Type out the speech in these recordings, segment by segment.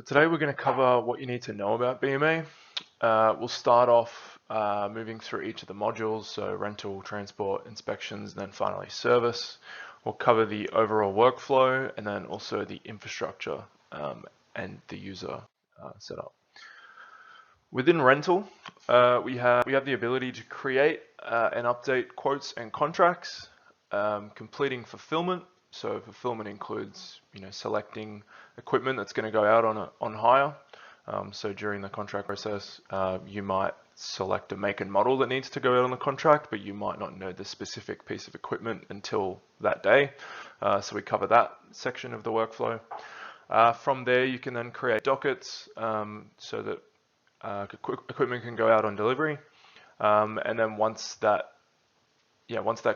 Today we're going to cover what you need to know about BMA. We'll start off moving through each of the modules, so rental, transport, inspections, and then finally service. We'll cover the overall workflow and then also the infrastructure and the user setup. Within rental, we have the ability to create and update quotes and contracts, completing fulfillment. So fulfillment includes, selecting equipment that's going to go out on hire. So during the contract process, you might select a make and model that needs to go out on the contract, but you might not know the specific piece of equipment until that day. So we cover that section of the workflow. From there, you can then create dockets so that equipment can go out on delivery. And then once that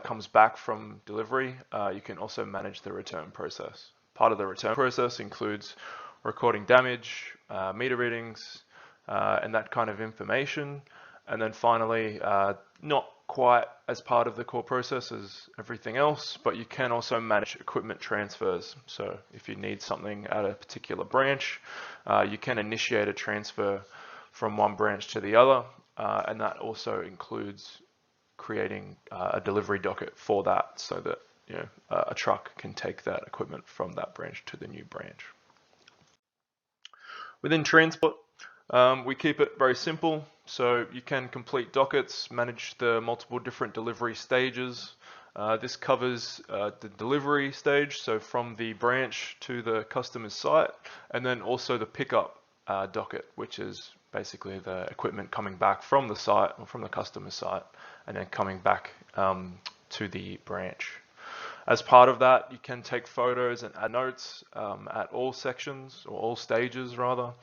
comes back from delivery, you can also manage the return process. Part of the return process includes recording damage, meter readings, and that kind of information. And then finally, not quite as part of the core process as everything else, but you can also manage equipment transfers. So if you need something at a particular branch, you can initiate a transfer from one branch to the other, and that also includes creating a delivery docket for that, so that a truck can take that equipment from that branch to the new branch. Within transport, we keep it very simple, so you can complete dockets, manage the multiple different delivery stages. This covers the delivery stage, so from the branch to the customer's site, and then also the pickup docket, which is basically the equipment coming back from the site or from the customer site and then coming back to the branch. As part of that, you can take photos and add notes at all sections, or all stages rather,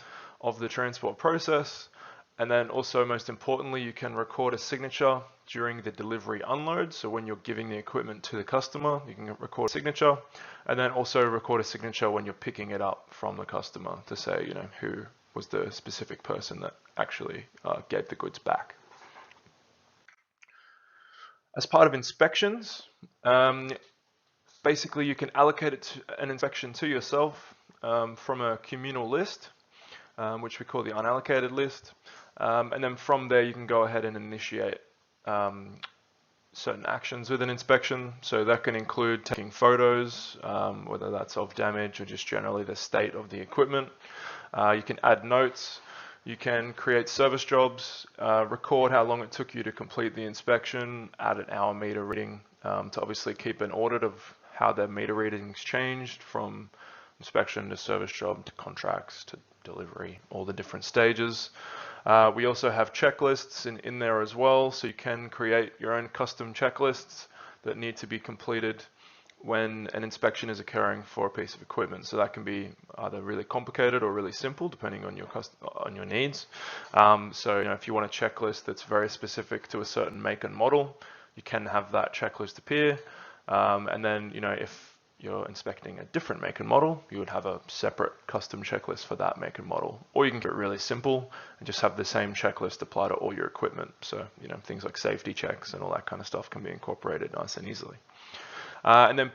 of the transport process. And then also, most importantly, you can record a signature during the delivery unload. So when you're giving the equipment to the customer, you can record a signature, and then also record a signature when you're picking it up from the customer to say, who was the specific person that actually gave the goods back. As part of inspections, basically you can allocate an inspection to yourself from a communal list, which we call the unallocated list. And then from there you can go ahead and initiate certain actions with an inspection. So that can include taking photos, whether that's of damage or just generally the state of the equipment. You can add notes, you can create service jobs, record how long it took you to complete the inspection, add an hour meter reading to obviously keep an audit of how the meter readings changed from inspection to service job to contracts to delivery, all the different stages. We also have checklists in there as well, so you can create your own custom checklists that need to be completed when an inspection is occurring for a piece of equipment. So that can be either really complicated or really simple, depending on your needs. So if you want a checklist that's very specific to a certain make and model, you can have that checklist appear. And then if you're inspecting a different make and model, you would have a separate custom checklist for that make and model. Or you can get it really simple and just have the same checklist apply to all your equipment. So things like safety checks and all that kind of stuff can be incorporated nice and easily. And then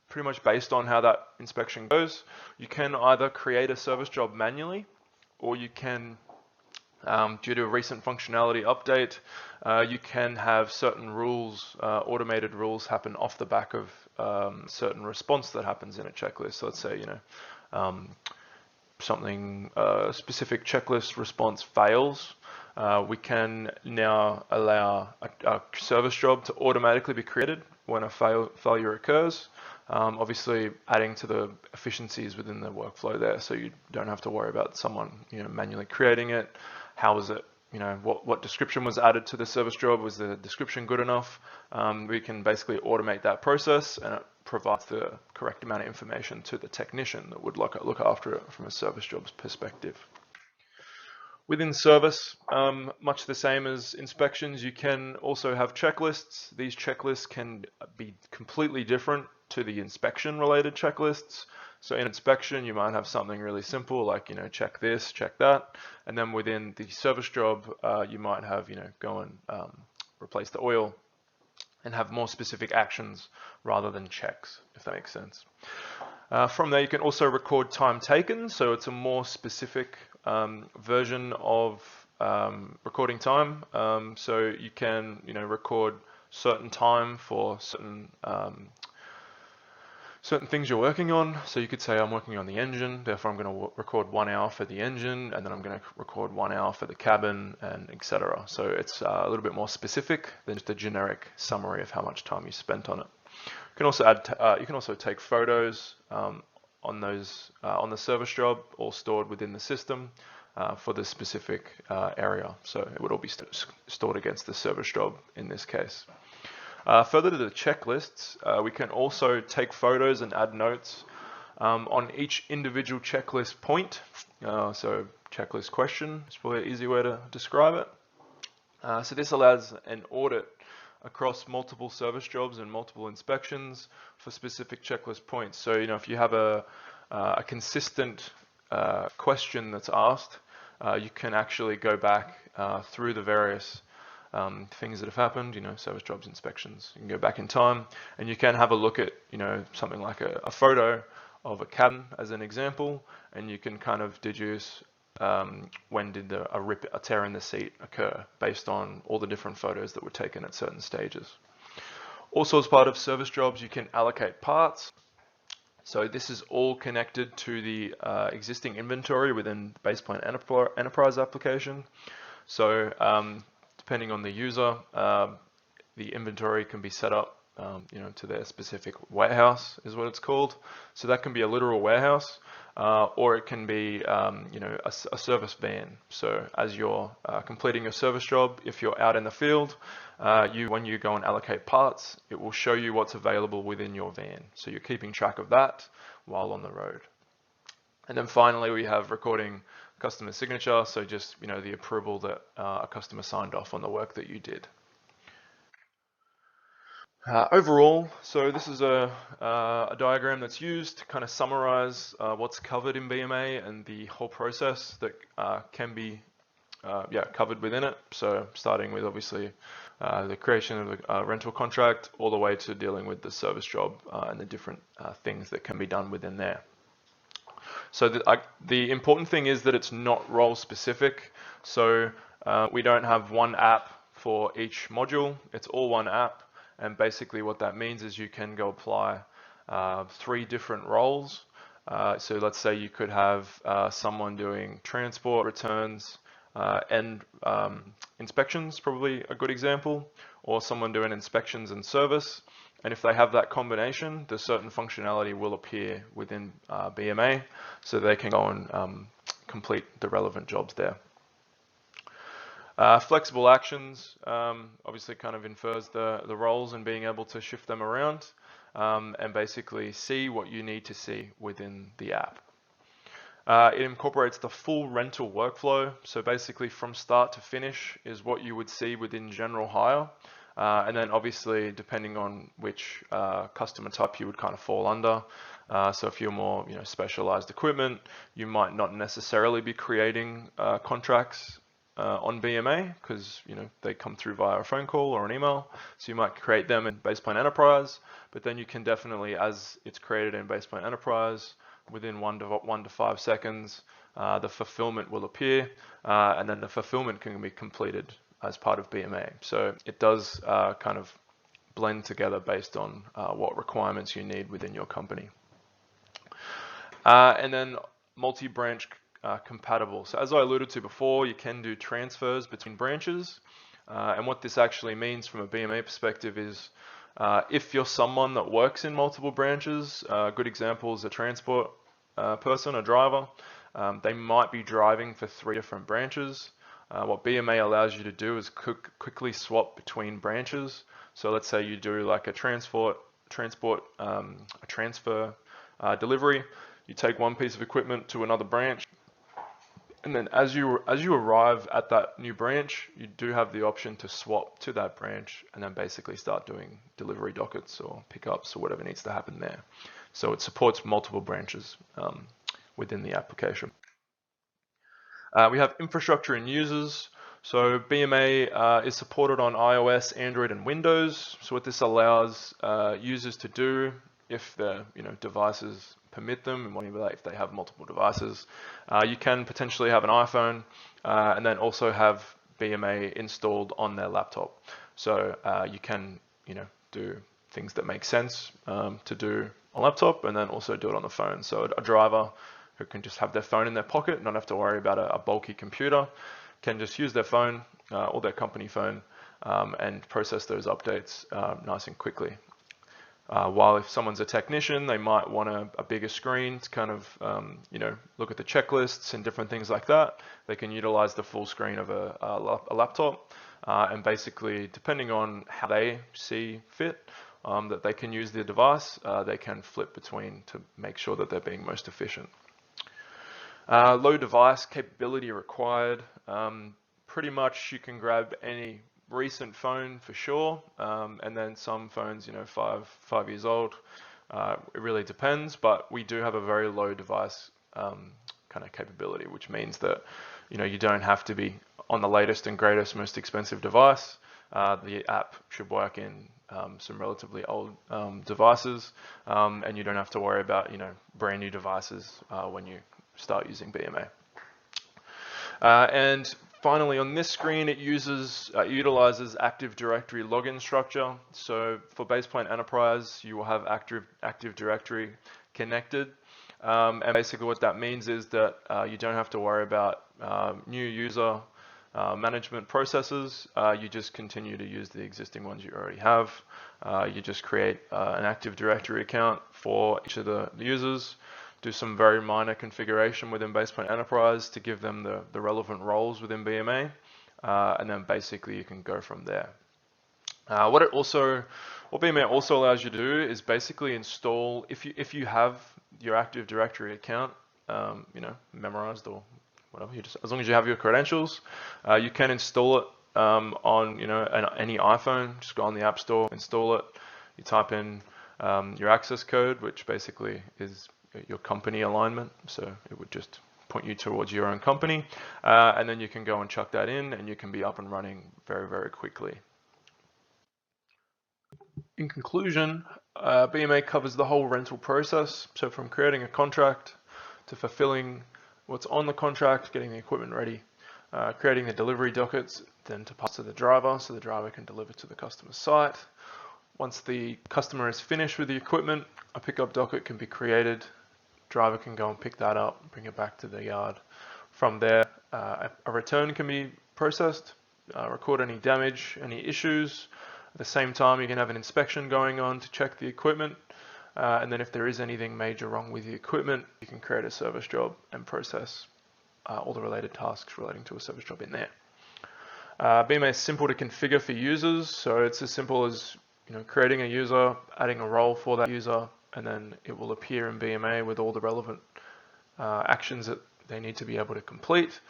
pretty much based on how that inspection goes, you can either create a service job manually, or you can, due to a recent functionality update, you can have certain rules, automated rules happen off the back of certain response that happens in a checklist. So let's say, a specific checklist response fails. We can now allow a service job to automatically be created when a failure occurs, obviously adding to the efficiencies within the workflow there, so you don't have to worry about someone manually creating it. How was it, what description was added to the service job? Was the description good enough? We can basically automate that process, and it provides the correct amount of information to the technician that would look after it from a service job's perspective. Within service, much the same as inspections, you can also have checklists. These checklists can be completely different to the inspection related checklists. So in inspection, you might have something really simple like, check this, check that. And then within the service job, you might have, go and replace the oil, and have more specific actions rather than checks, if that makes sense. From there, you can also record time taken, so it's a more specific version of recording time. So you can, record certain time for certain things you're working on. So you could say I'm working on the engine, therefore I'm going to record 1 hour for the engine, and then I'm going to record 1 hour for the cabin, and etc. So it's a little bit more specific than just a generic summary of how much time you spent on it. You can also you can also take photos on the service job, all stored within the system for the specific area. So it would all be stored against the service job in this case. Further to the checklists, we can also take photos and add notes on each individual checklist point. So checklist question is probably an easy way to describe it. So this allows an audit across multiple service jobs and multiple inspections for specific checklist points. So, if you have a consistent question that's asked, you can actually go back through the various things that have happened, service jobs, inspections. You can go back in time and you can have a look at, something like a photo of a cabin as an example, and you can kind of deduce when did a tear in the seat occur based on all the different photos that were taken at certain stages. Also, as part of service jobs, you can allocate parts. So this is all connected to the existing inventory within the Baseplan Enterprise application. So depending on the user, the inventory can be set up to their specific warehouse is what it's called. So that can be a literal warehouse, or it can be a service van. So as you're completing your service job, if you're out in the field, when you go and allocate parts, it will show you what's available within your van. So you're keeping track of that while on the road. And then finally, we have recording customer signature. So just the approval that a customer signed off on the work that you did. Overall, so this is a diagram that's used to kind of summarize what's covered in BMA and the whole process that can be covered within it. So starting with obviously the creation of the rental contract all the way to dealing with the service job and the different things that can be done within there. So the important thing is that it's not role specific. So we don't have one app for each module. It's all one app. And basically what that means is you can go apply 3 different roles. So let's say you could have someone doing transport, returns, and inspections, probably a good example, or someone doing inspections and service. And if they have that combination, the certain functionality will appear within BMA, so they can go and complete the relevant jobs there. Flexible actions obviously kind of infers the roles and being able to shift them around and basically see what you need to see within the app. It incorporates the full rental workflow. So basically from start to finish is what you would see within general hire. And then obviously depending on which customer type you would kind of fall under. So if you're more specialized equipment, you might not necessarily be creating contracts on BMA because they come through via a phone call or an email. So you might create them in Baseplan Enterprise, but then you can definitely, as it's created in Baseplan Enterprise, within 1 to 5 seconds, the fulfillment will appear, and then the fulfillment can be completed as part of BMA. So it does kind of blend together based on what requirements you need within your company. And then multi-branch compatible. So as I alluded to before, you can do transfers between branches. And what this actually means from a BMA perspective is if you're someone that works in multiple branches, a good example is a transport person, a driver, they might be driving for 3 different branches. What BMA allows you to do is quickly swap between branches. So let's say you do like a transfer delivery. You take one piece of equipment to another branch, and then as you arrive at that new branch, you do have the option to swap to that branch and then basically start doing delivery dockets or pickups or whatever needs to happen there. So it supports multiple branches within the application. We have infrastructure and users. So BMA is supported on iOS, Android, and Windows. So what this allows users to do, if their devices permit them, and if they have multiple devices, you can potentially have an iPhone and then also have BMA installed on their laptop. So you can do things that make sense to do on laptop, and then also do it on the phone. So a driver who can just have their phone in their pocket, not have to worry about a bulky computer, can just use their phone or their company phone and process those updates nice and quickly. While if someone's a technician, they might want a bigger screen to kind of look at the checklists and different things like that. They can utilize the full screen of a laptop, and basically, depending on how they see fit, that they can use their device, they can flip between to make sure that they're being most efficient. Low device capability required. Pretty much you can grab any recent phone for sure, and then some phones, 5 years old. It really depends, but we do have a very low device kind of capability, which means that you don't have to be on the latest and greatest, most expensive device. The app should work in some relatively old devices, and you don't have to worry about brand new devices when you start using BMA. And finally, on this screen, it utilizes Active Directory login structure. So for Baseplan Enterprise, you will have Active Directory connected. And basically what that means is that you don't have to worry about new user management processes. You just continue to use the existing ones you already have. You just create an Active Directory account for each of the users, do some very minor configuration within Baseplan Enterprise to give them the relevant roles within BMA, and then basically you can go from there. What BMA also allows you to do is basically install, if you have your Active Directory account memorized or whatever, as long as you have your credentials, you can install it on any iPhone. Just go on the App Store, install it. You type in your access code, which basically is your company alignment, so it would just point you towards your own company, and then you can go and chuck that in, and you can be up and running very, very quickly. In conclusion, BMA covers the whole rental process, so from creating a contract to fulfilling what's on the contract, getting the equipment ready, creating the delivery dockets, then to pass to the driver so the driver can deliver to the customer site. Once the customer is finished with the equipment, a pickup docket can be created. Driver can go and pick that up, bring it back to the yard. From there, a return can be processed, record any damage, any issues. At the same time, you can have an inspection going on to check the equipment. And then if there is anything major wrong with the equipment, you can create a service job and process all the related tasks relating to a service job in there. BMA is simple to configure for users. So it's as simple as creating a user, adding a role for that user, and then it will appear in BMA with all the relevant actions that they need to be able to complete.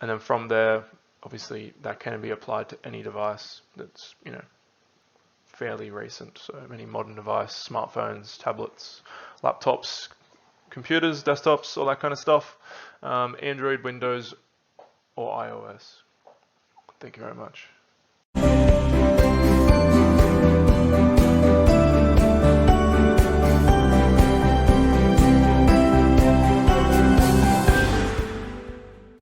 And then from there, obviously, that can be applied to any device that's fairly recent. So any modern device, smartphones, tablets, laptops, computers, desktops, all that kind of stuff. Android, Windows, or iOS. Thank you very much.